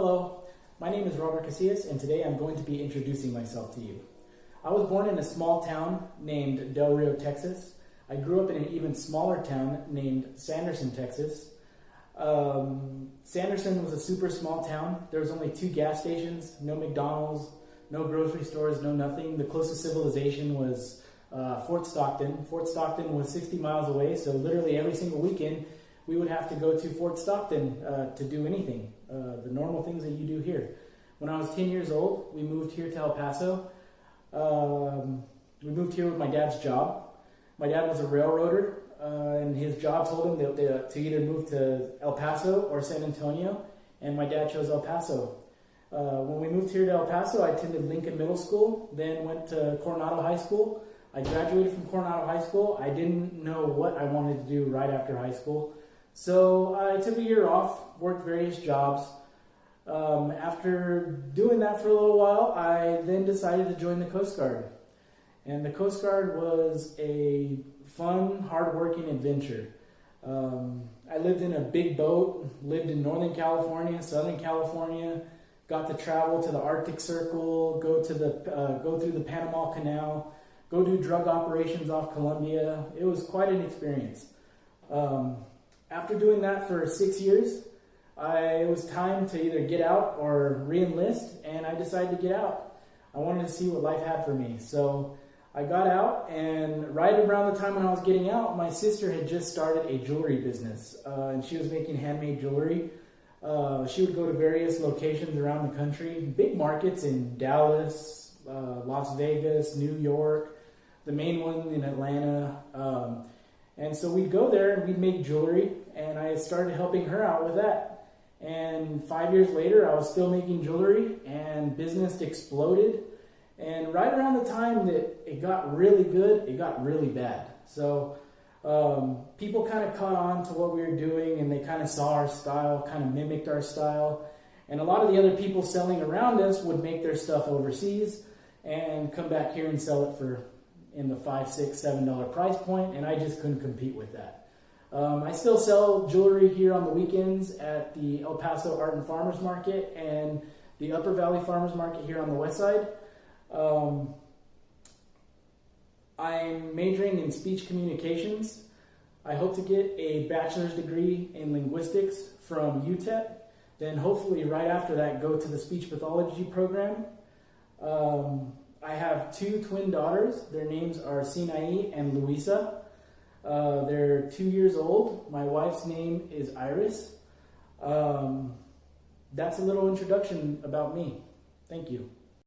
Hello, my name is Robert Casillas, and today I'm going to be introducing myself to you. I was born in a small town named Del Rio, Texas. I grew up in an even smaller town named Sanderson, Texas. Sanderson was a super small town. There was only 2 gas stations, no McDonald's, no grocery stores, no nothing. The closest civilization was Fort Stockton. Fort Stockton was 60 miles away, so literally every single weekend we would have to go to Fort Stockton to do anything, the normal things that you do here. When I was 10 years old, we moved here to El Paso. We moved here with my dad's job. My dad was a railroader, and his job told him to either move to El Paso or San Antonio, and my dad chose El Paso. When we moved here to El Paso, I attended Lincoln Middle School, then went to Coronado High School. I graduated from Coronado High School. I didn't know what I wanted to do right after high school. So I took a year off, worked various jobs. After doing that for a little while, I then decided to join the Coast Guard. And the Coast Guard was a fun, hard-working adventure. I lived in a big boat, lived in Northern California, Southern California, got to travel to the Arctic Circle, go through the Panama Canal, go do drug operations off Colombia. It was quite an experience. After doing that for 6 years, it was time to either get out or re-enlist, and I decided to get out. I wanted to see what life had for me. So I got out, and right around the time when I was getting out, my sister had just started a jewelry business, and she was making handmade jewelry. She would go to various locations around the country, big markets in Dallas, Las Vegas, New York, the main one in Atlanta. And so we'd go there and we'd make jewelry, and I started helping her out with that. And 5 years later, I was still making jewelry, and business exploded. And right around the time that it got really good, it got really bad. So people kind of caught on to what we were doing, and they kind of saw our style, kind of mimicked our style. And a lot of the other people selling around us would make their stuff overseas and come back here and sell it for in the $5, $6, $7 price point, and I just couldn't compete with that. I still sell jewelry here on the weekends at the El Paso Art and Farmers Market and the Upper Valley Farmers Market here on the west side. I'm majoring in speech communications. I hope to get a bachelor's degree in linguistics from UTEP, then hopefully right after that go to the speech pathology program. I have 2 twin daughters. Their names are Sinai and Luisa. They're 2 years old. My wife's name is Iris. That's a little introduction about me. Thank you.